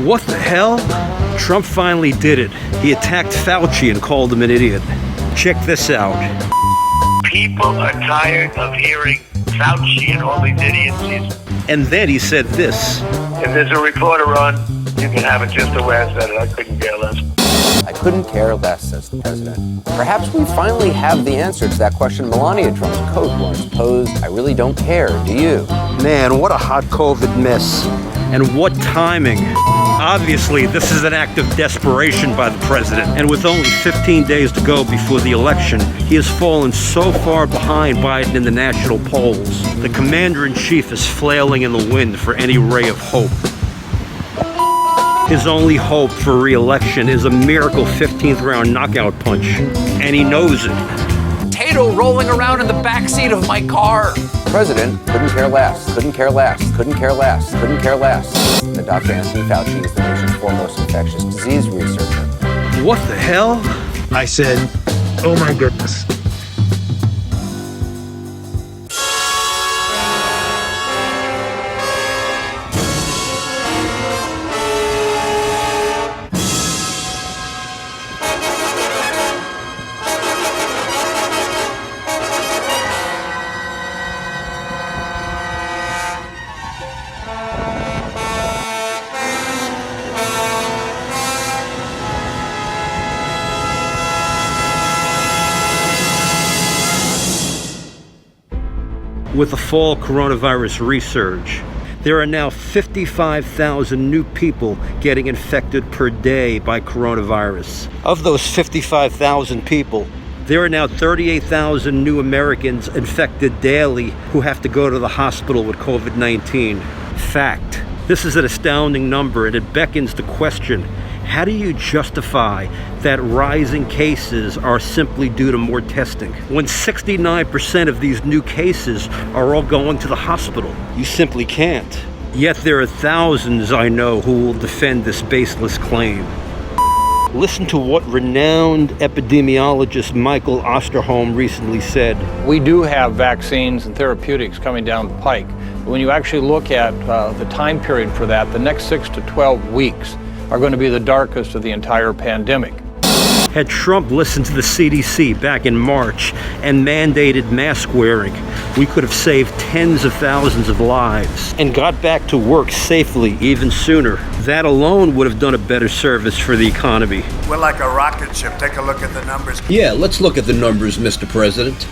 What the hell? Trump finally did it. He attacked Fauci and called him an idiot. Check this out. People are tired of hearing Fauci and all these idiocies. And then he said this. If there's a reporter on, you can have it just the way I said it. I couldn't care less. I couldn't care less, says the president. Perhaps we finally have the answer to that question Melania Trump's coach once posed. I really don't care, do you? Man, what a hot COVID mess. And what timing. Obviously, this is an act of desperation by the president. And with only 15 days to go before the election, he has fallen so far behind Biden in the national polls. The commander-in-chief is flailing in the wind for any ray of hope. His only hope for re-election is a miracle 15th round knockout punch. And he knows it. Potato rolling around in the backseat of my car. The president couldn't care less, couldn't care less, couldn't care less, couldn't care less. And Dr. Anthony Fauci is the nation's foremost infectious disease researcher. What the hell? I said, oh my goodness. With the fall coronavirus resurge, there are now 55,000 new people getting infected per day by coronavirus. Of those 55,000 people, there are now 38,000 new Americans infected daily who have to go to the hospital with COVID-19. Fact. This is an astounding number, and it beckons the question, how do you justify that rising cases are simply due to more testing when 69% of these new cases are all going to the hospital? You simply can't. Yet there are thousands I know who will defend this baseless claim. Listen to what renowned epidemiologist Michael Osterholm recently said. We do have vaccines and therapeutics coming down the pike. When you actually look at the time period for that, the next 6 to 12 weeks are going to be the darkest of the entire pandemic. Had Trump listened to the CDC back in March and mandated mask wearing, we could have saved tens of thousands of lives and got back to work safely even sooner. That alone would have done a better service for the economy. We're like a rocket ship. Take a look at the numbers. Yeah, let's look at the numbers, Mr. President.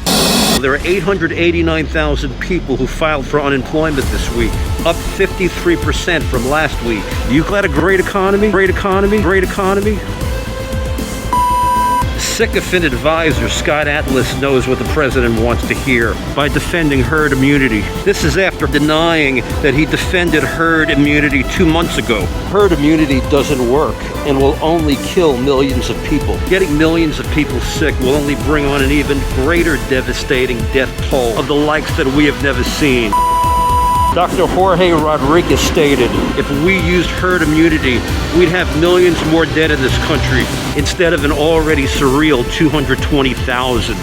There are 889,000 people who filed for unemployment this week, up 53% from last week. You got a great economy? Great economy? Great economy? Sycophant advisor Scott Atlas knows what the president wants to hear by defending herd immunity. This is after denying that he defended herd immunity 2 months ago. Herd immunity doesn't work and will only kill millions of people. Getting millions of people sick will only bring on an even greater devastating death toll of the likes that we have never seen. Dr. Jorge Rodriguez stated, if we used herd immunity, we'd have millions more dead in this country instead of an already surreal 220,000.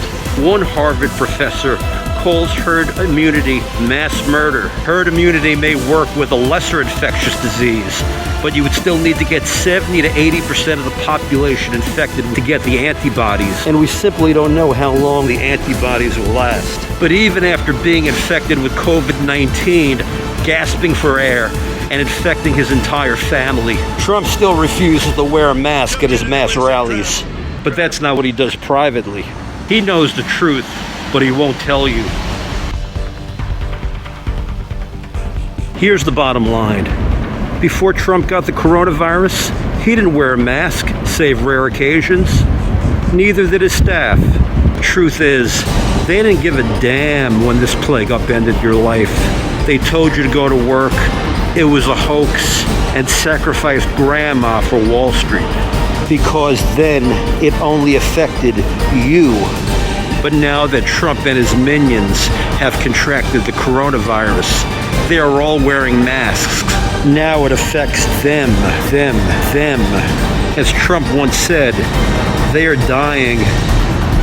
One Harvard professor calls herd immunity mass murder. Herd immunity may work with a lesser infectious disease, but you would still need to get 70 to 80% of the population infected to get the antibodies. And we simply don't know how long the antibodies will last. But even after being infected with COVID-19, gasping for air, and infecting his entire family, Trump still refuses to wear a mask at his mass rallies. But that's not what he does privately. He knows the truth, but he won't tell you. Here's the bottom line. Before Trump got the coronavirus, he didn't wear a mask, save rare occasions. Neither did his staff. Truth is, they didn't give a damn when this plague upended your life. They told you to go to work, it was a hoax, and sacrifice grandma for Wall Street. Because then it only affected you. But now that Trump and his minions have contracted the coronavirus, they are all wearing masks. Now it affects them. As Trump once said, they are dying.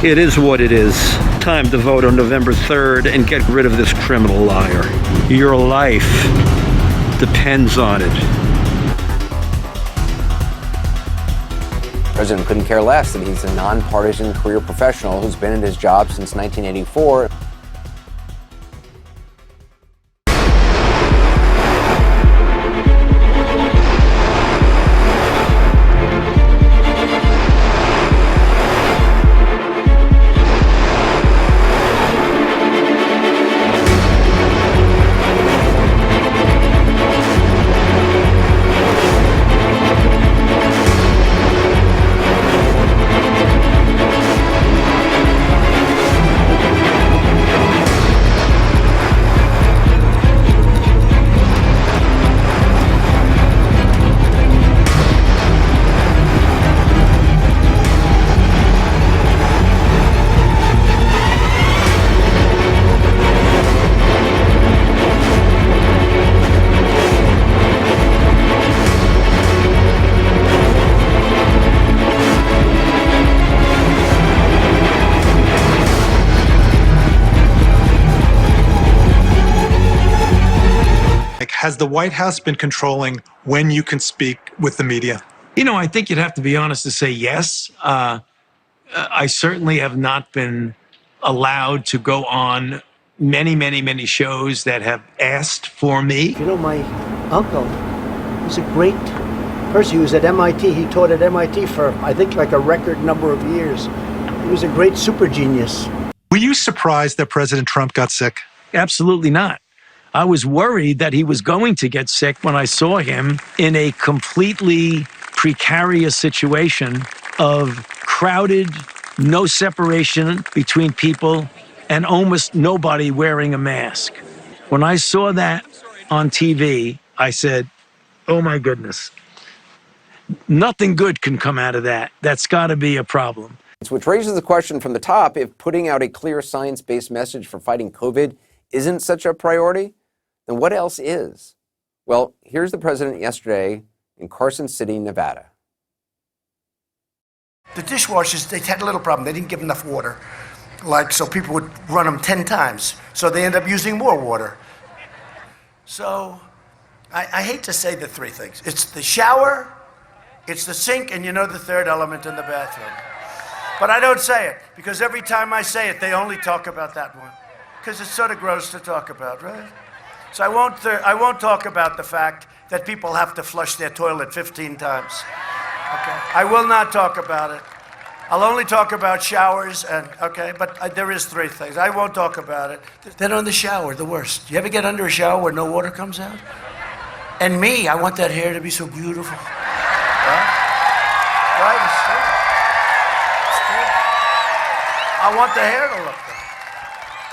It is what it is. Time to vote on November 3rd and get rid of this criminal liar. Your life depends on it. President couldn't care less that he's a nonpartisan career professional who's been in his job since 1984. Has the White House been controlling when you can speak with the media? You know, I think you'd have to be honest to say yes. I certainly have not been allowed to go on many shows that have asked for me. You know, my uncle, he's a great person. He was at MIT. He taught at MIT for, I think, like a record number of years. He was a great super genius. Were you surprised that President Trump got sick? Absolutely not. I was worried that he was going to get sick when I saw him in a completely precarious situation of crowded, no separation between people, and almost nobody wearing a mask. When I saw that on TV, I said, oh my goodness, nothing good can come out of that. That's got to be a problem. Which raises the question from the top, if putting out a clear science-based message for fighting COVID isn't such a priority, then what else is? Well, here's the president yesterday in Carson City, Nevada. The dishwashers, they had a little problem. They didn't give enough water. So people would run them 10 times. So they end up using more water. So I hate to say the three things. It's the shower, it's the sink, and the third element in the bathroom. But I don't say it, because every time I say it, they only talk about that one. Because it's sort of gross to talk about, right? So I won't talk about the fact that people have to flush their toilet 15 times. Okay? I will not talk about it. I'll only talk about showers but there is three things. I won't talk about it. Then on the shower, the worst. You ever get under a shower where no water comes out? And me, I want that hair to be so beautiful. Right? It's true. I want the hair to look good.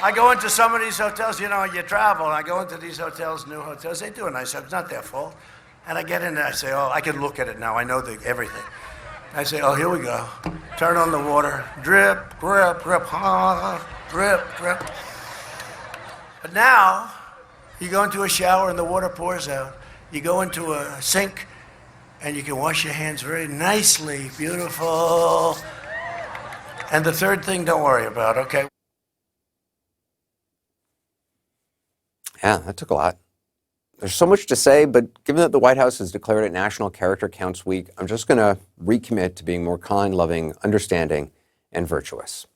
I go into some of these hotels, you travel, and I go into these hotels, new hotels, they do a nice job, it's not their fault. And I get in there, I say, I can look at it now, I know everything. I say, here we go. Turn on the water, drip, drip, drip, drip, drip. But now, you go into a shower and the water pours out. You go into a sink and you can wash your hands very nicely, beautiful. And the third thing, don't worry about, okay? Yeah, that took a lot. There's so much to say, but given that the White House has declared it National Character Counts Week, I'm just going to recommit to being more kind, loving, understanding, and virtuous.